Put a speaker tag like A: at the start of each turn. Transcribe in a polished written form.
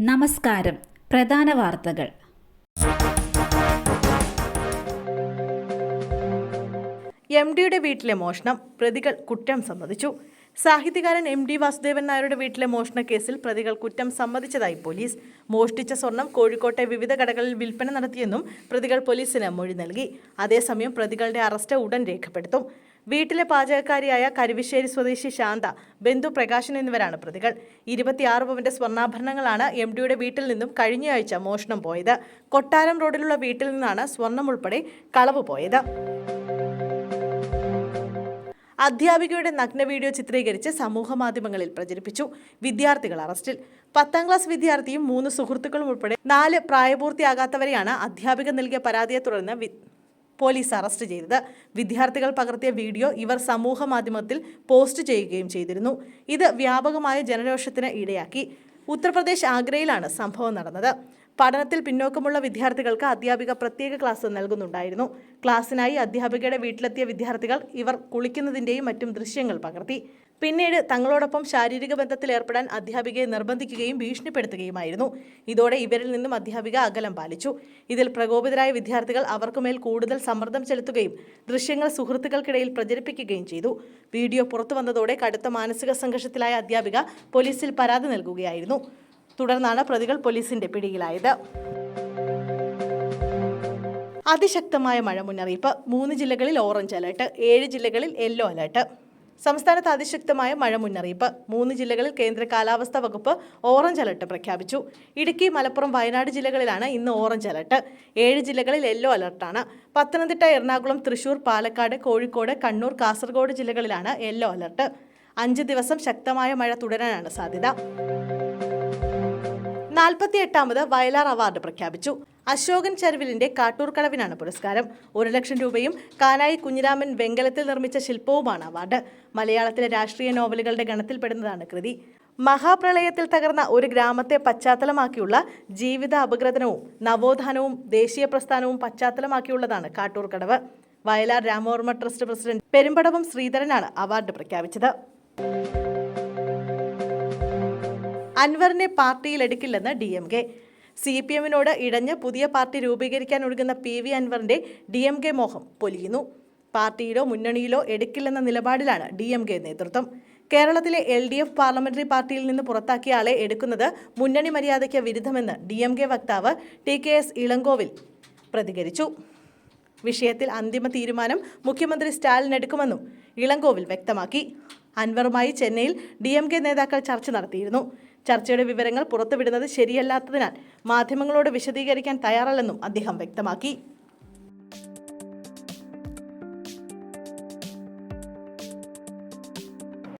A: നമസ്കാരം. പ്രധാന വാർത്തകൾ.
B: എം.ഡിയുടെ വീട്ടിലെ മോഷണം, പ്രതികൾ കുറ്റം സമ്മതിച്ചു. സാഹിത്യകാരൻ എം.ഡി. വാസുദേവൻ നായരുടെ വീട്ടിലെ മോഷണക്കേസിൽ പ്രതികൾ കുറ്റം സമ്മതിച്ചതായി പോലീസ്. മോഷ്ടിച്ച സ്വർണം കോഴിക്കോട്ടെ വിവിധ കടകളിൽ വിൽപ്പന നടത്തിയെന്നും പ്രതികൾ പോലീസിന് മൊഴി നൽകി. അതേസമയം പ്രതികളുടെ അറസ്റ്റ് ഉടൻ രേഖപ്പെടുത്തും. വീട്ടിലെ പാചകക്കാരിയായ കരുവശ്ശേരി സ്വദേശി ശാന്ത, ബന്ധു പ്രകാശൻ എന്നിവരാണ് പ്രതികൾ. 26 പവന്റെ സ്വർണ്ണാഭരണങ്ങളാണ് എം.ഡിയുടെ വീട്ടിൽ നിന്നും കഴിഞ്ഞയാഴ്ച മോഷണം പോയത്. കൊട്ടാരം റോഡിലുള്ള വീട്ടിൽ നിന്നാണ് സ്വർണം ഉൾപ്പെടെ കളവ് പോയത്. അധ്യാപികയുടെ നഗ്ന വീഡിയോ ചിത്രീകരിച്ച് സമൂഹ മാധ്യമങ്ങളിൽ പ്രചരിപ്പിച്ചു. വിദ്യാർത്ഥികൾ അറസ്റ്റിൽ. 10ാം ക്ലാസ് വിദ്യാർത്ഥിയും 3 സുഹൃത്തുക്കളും ഉൾപ്പെടെ 4 പ്രായപൂർത്തിയാകാത്തവരെയാണ് അധ്യാപിക നൽകിയ പരാതിയെ തുടർന്ന് പോലീസ് അറസ്റ്റ് ചെയ്തത്. വിദ്യാർത്ഥികൾ പകർത്തിയ വീഡിയോ ഇവർ സമൂഹ മാധ്യമത്തിൽ പോസ്റ്റ് ചെയ്യുകയും ചെയ്തിരുന്നു. ഇത് വ്യാപകമായ ജനരോഷത്തിന് ഇടയാക്കി. ഉത്തർപ്രദേശ് ആഗ്രയിലാണ് സംഭവം നടന്നത്. പഠനത്തിൽ പിന്നോക്കമുള്ള വിദ്യാർത്ഥികൾക്ക് അധ്യാപിക പ്രത്യേക ക്ലാസ് നൽകുന്നുണ്ടായിരുന്നു. ക്ലാസ്സിനായി അധ്യാപികയുടെ വീട്ടിലെത്തിയ വിദ്യാർത്ഥികൾ ഇവർ കുളിക്കുന്നതിൻ്റെയും മറ്റും ദൃശ്യങ്ങൾ പകർത്തി. പിന്നീട് തങ്ങളോടൊപ്പം ശാരീരിക ബന്ധത്തിൽ ഏർപ്പെടാൻ അധ്യാപികയെ നിർബന്ധിക്കുകയും ഭീഷണിപ്പെടുത്തുകയുമായിരുന്നു. ഇതോടെ ഇവരിൽ നിന്നും അധ്യാപിക അകലം പാലിച്ചു. ഇതിൽ പ്രകോപിതരായ വിദ്യാർത്ഥികൾ അവർക്കുമേൽ കൂടുതൽ സമ്മർദ്ദം ചെലുത്തുകയും ദൃശ്യങ്ങൾ സുഹൃത്തുക്കൾക്കിടയിൽ പ്രചരിപ്പിക്കുകയും ചെയ്തു. വീഡിയോ പുറത്തു വന്നതോടെ കടുത്ത മാനസിക സംഘർഷത്തിലായ അധ്യാപിക പോലീസിൽ പരാതി നൽകുകയായിരുന്നു. തുടർന്നാണ് പ്രതികൾ പോലീസിന്റെ പിടിയിലായത്. അതിശക്തമായ മഴ മുന്നറിയിപ്പ്. 3 ജില്ലകളിൽ ഓറഞ്ച് അലർട്ട്, 7 ജില്ലകളിൽ യെല്ലോ അലർട്ട്. സംസ്ഥാനത്ത് അതിശക്തമായ മഴ മുന്നറിയിപ്പ്. 3 ജില്ലകളിൽ കേന്ദ്ര കാലാവസ്ഥാ വകുപ്പ് ഓറഞ്ച് അലർട്ട് പ്രഖ്യാപിച്ചു. ഇടുക്കി, മലപ്പുറം, വയനാട് ജില്ലകളിലാണ് ഇന്ന് ഓറഞ്ച് അലർട്ട്. 7 ജില്ലകളിൽ യെല്ലോ അലർട്ടാണ്. പത്തനംതിട്ട, എറണാകുളം, തൃശൂർ, പാലക്കാട്, കോഴിക്കോട്, കണ്ണൂർ, കാസർഗോഡ് ജില്ലകളിലാണ് യെല്ലോ അലർട്ട്. 5 ദിവസം ശക്തമായ മഴ തുടരാനാണ് സാധ്യത. 48ാമത് വയലാർ അവാർഡ് പ്രഖ്യാപിച്ചു. അശോകൻ ചരുവിലിന്റെ കാട്ടൂർ കടവിനാണ് പുരസ്കാരം. 1 ലക്ഷം രൂപയും കാനായി കുഞ്ഞിരാമൻ വെങ്കലത്തിൽ നിർമ്മിച്ച ശില്പവുമാണ് അവാർഡ്. മലയാളത്തിലെ രാഷ്ട്രീയ നോവലുകളുടെ ഗണത്തിൽപ്പെടുന്നതാണ് കൃതി. മഹാപ്രളയത്തിൽ തകർന്ന ഒരു ഗ്രാമത്തെ പശ്ചാത്തലമാക്കിയുള്ള ജീവിത അപഗ്രഥനവും നവോത്ഥാനവും ദേശീയ പ്രസ്ഥാനവും പശ്ചാത്തലമാക്കിയുള്ളതാണ് കാട്ടൂർ കടവ്. വയലാർ രാമവർമ്മ ട്രസ്റ്റ് പ്രസിഡന്റ് പെരുമ്പടവം ശ്രീധരനാണ് അവാർഡ് പ്രഖ്യാപിച്ചത്. അൻവറിനെ പാർട്ടിയിൽ എടുക്കില്ലെന്ന് DMK. CPM-നോട് ഇടഞ്ഞ് പുതിയ പാർട്ടി രൂപീകരിക്കാൻ ഒരുങ്ങുന്ന PV അൻവറിന്റെ DMK മോഹം പൊലിയുന്നു. പാർട്ടിയിലോ മുന്നണിയിലോ എടുക്കില്ലെന്ന നിലപാടിലാണ് DMK നേതൃത്വം. കേരളത്തിലെ LDF പാർലമെന്ററി പാർട്ടിയിൽ നിന്ന് പുറത്താക്കിയ ആളെ എടുക്കുന്നത് മുന്നണി മര്യാദയ്ക്ക് വിരുദ്ധമെന്ന് DMK വക്താവ് TKS ഇളങ്കോവിൽ പ്രതികരിച്ചു. വിഷയത്തിൽ അന്തിമ തീരുമാനം മുഖ്യമന്ത്രി സ്റ്റാലിൻ എടുക്കുമെന്നും ഇളങ്കോവിൽ വ്യക്തമാക്കി. അൻവറുമായി ചെന്നൈയിൽ DMK നേതാക്കൾ ചർച്ച നടത്തിയിരുന്നു. ചർച്ചയുടെ വിവരങ്ങൾ പുറത്തുവിടുന്നത് ശരിയല്ലാത്തതിനാൽ മാധ്യമങ്ങളോട് വിശദീകരിക്കാൻ തയ്യാറല്ലെന്നും അദ്ദേഹം വ്യക്തമാക്കി.